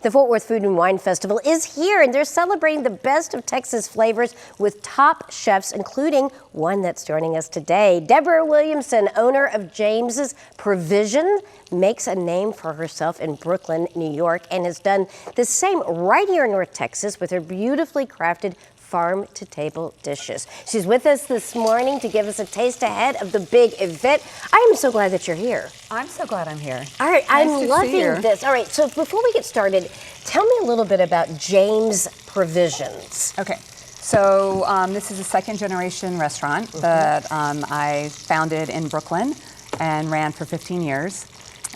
The Fort Worth Food and Wine Festival is here, and they're celebrating the best of Texas flavors with top chefs, including one that's joining us today. Deborah Williamson, owner of James's Provision, makes a name for herself in Brooklyn, New York, and has done the same right here in North Texas with her beautifully crafted farm-to-table dishes. She's with us this morning to give us a taste ahead of the big event. I am so glad that you're here. I'm so glad I'm here. All right, Nice I'm loving this. All right, so before we get started, tell me a little bit about James Provisions. Okay, so this is a second-generation restaurant that I founded in Brooklyn and ran for 15 years.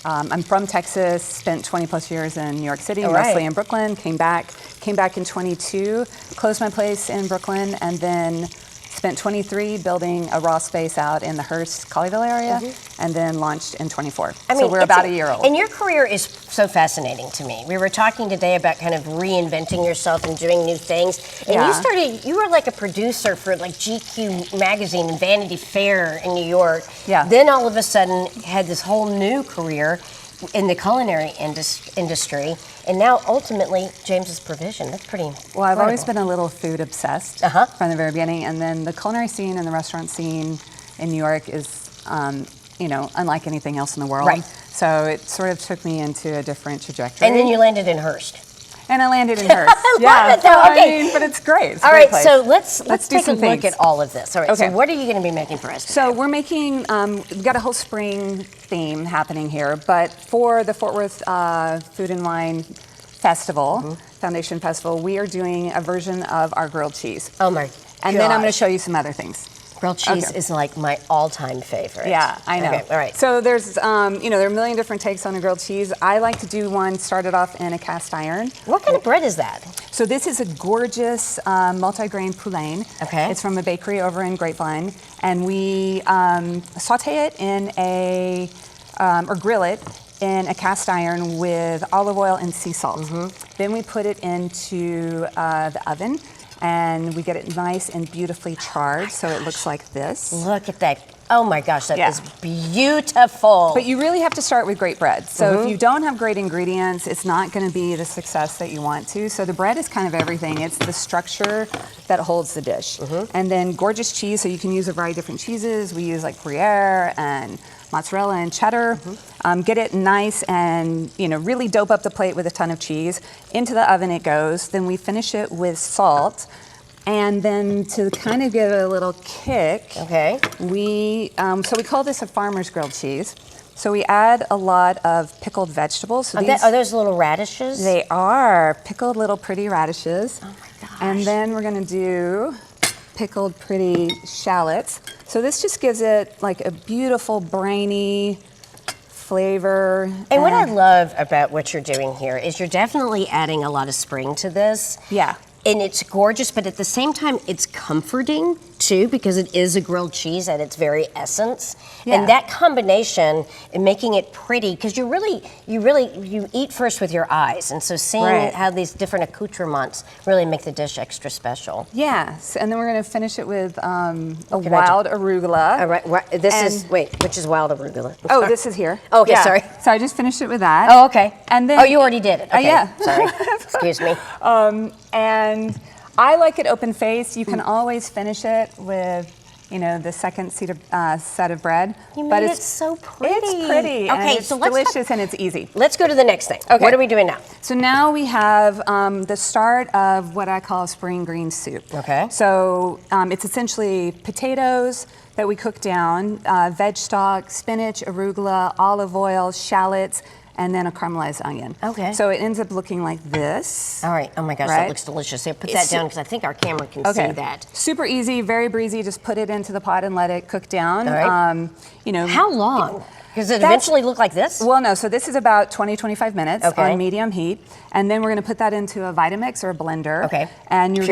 I'm from Texas, spent 20 plus years in New York City, mostly in Brooklyn, came back in 22, closed my place in Brooklyn, and then spent 23 building a raw space out in the Hearst, Colleyville area, and then launched in 24. So we're about a year old. And your career is so fascinating to me. We were talking today about kind of reinventing yourself and doing new things. And you were like a producer for like GQ magazine and Vanity Fair in New York. Yeah. Then all of a sudden had this whole new career in the culinary industry, and now ultimately James's Provision. That's pretty incredible. Well, I've always been a little food obsessed from the very beginning, and then the culinary scene and the restaurant scene in New York is, unlike anything else in the world. Right. So it sort of took me into a different trajectory. And then you landed in Hearst. And I landed in Hearst. Love it, though. Okay. But it's great. It's all great right, place. so let's take a things. look at all of this. All right, so what are you going to be making for us today? So we're making, we've got a whole spring theme happening here, but for the Fort Worth Food and Wine Festival, Foundation Festival, we are doing a version of our grilled cheese. Oh my And then I'm going to show you some other things. Grilled cheese is like my all-time favorite. Yeah, I know. Okay, all right. So there's, there are a million different takes on a grilled cheese. I like to do one started off in a cast iron. What kind of bread is that? So this is a gorgeous multi-grain poulain. Okay. It's from a bakery over in Grapevine, and we saute it in or grill it in a cast iron with olive oil and sea salt. Then we put it into the oven, and we get it nice and beautifully charred, so it looks like this. Look at that. Oh my gosh, that is beautiful. But you really have to start with great bread. So if you don't have great ingredients, it's not going to be the success that you want to. So the bread is kind of everything. It's the structure that holds the dish. And then gorgeous cheese, so you can use a variety of different cheeses. We use like Gruyere and mozzarella and cheddar. Get it nice and really dope up the plate with a ton of cheese. Into the oven it goes. Then we finish it with salt. And then to kind of give it a little kick, we call this a farmer's grilled cheese. So we add a lot of pickled vegetables. So are those little radishes? They are pickled little pretty radishes. Oh my gosh. And then we're going to do pickled pretty shallots. So this just gives it like a beautiful briny flavor. And what I love about what you're doing here is you're definitely adding a lot of spring to this. Yeah. And it's gorgeous, but at the same time, it's comforting too, because it is a grilled cheese at its very essence. Yeah. And that combination and making it pretty, because you eat first with your eyes. And so seeing how these different accoutrements really make the dish extra special. Yes, and then we're going to finish it with a wild arugula. All right, which is wild arugula? Oh, this is here. Oh, okay, sorry. So I just finished it with that. Oh, okay. And then you already did it. Okay. Yeah. Sorry. Excuse me. And I like it open faced. You can always finish it with, the second set of bread. But it's so pretty. It's pretty. Okay, and it's delicious and it's easy. Let's go to the next thing. Okay. What are we doing now? So now we have the start of what I call spring green soup. Okay. So it's essentially potatoes that we cook down, veg stock, spinach, arugula, olive oil, shallots, and then a caramelized onion. Okay. So it ends up looking like this. All right. Oh my gosh, that looks delicious. Here, put that down because I think our camera can see that. Super easy, very breezy. Just put it into the pot and let it cook down. All right. How long? Does it eventually look like this? Well, no. So this is about 20-25 minutes on medium heat. And then we're going to put that into a Vitamix or a blender. Okay. And you're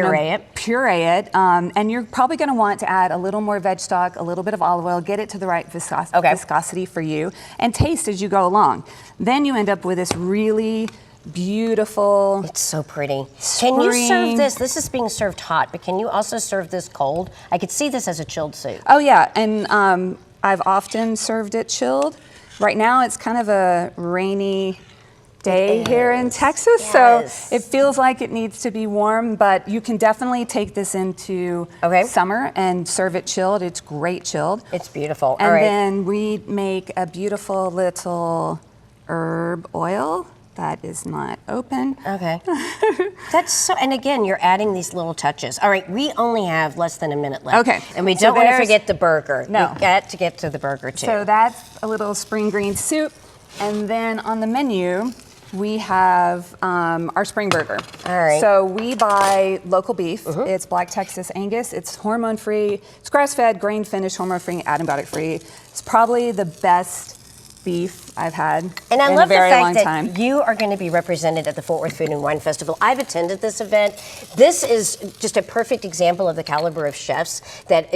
puree it. And you're probably going to want to add a little more veg stock, a little bit of olive oil, get it to the right viscosity for you, and taste as you go along. Then you end up with this really beautiful. It's so pretty. Can you serve this? This is being served hot, but can you also serve this cold? I could see this as a chilled soup. Oh yeah, and I've often served it chilled. Right now it's kind of a rainy day here in Texas, Yes. so it feels like it needs to be warm, but you can definitely take this into summer and serve it chilled. It's great chilled. It's beautiful. And All right. then we make a beautiful little herb oil that is not open. Okay. That's so, and again, you're adding these little touches. All right, we only have less than a minute left. Okay. And we So don't want to there's- forget the burger. No. We've got to get to the burger too. So that's a little spring green soup. And then on the menu, we have our spring burger. All right. So we buy local beef. It's Black Texas Angus. It's hormone-free. It's grass-fed, grain-finished, hormone-free, antibiotic-free. It's probably the best beef I've had And I in love a very the fact long that time. you are going to be represented at the Fort Worth Food and Wine Festival. I've attended this event. This is just a perfect example of the caliber of chefs that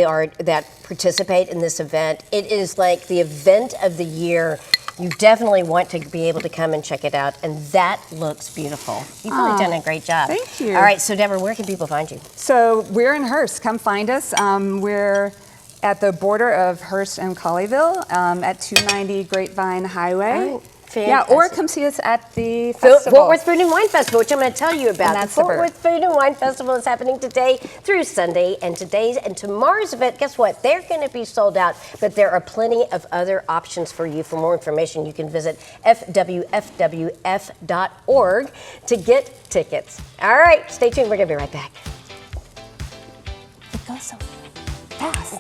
participate in this event. It is like the event of the year. You definitely want to be able to come and check it out, and that looks beautiful. You've really done a great job. Thank you. All right, so Deborah, where can people find you? So we're in Hearst. Come find us. We're at the border of Hearst and Colleyville at 290 Grapevine Highway. Right. Yeah, or Fantastic. come see us at the festival. Fort Worth Food and Wine Festival, which I'm going to tell you about. And that's the Fort the Worth Food and Wine Festival is happening today through Sunday, and today's and tomorrow's event, guess what? They're going to be sold out, but there are plenty of other options for you. For more information, you can visit fwfwf.org to get tickets. All right, stay tuned. We're going to be right back. It goes so fast.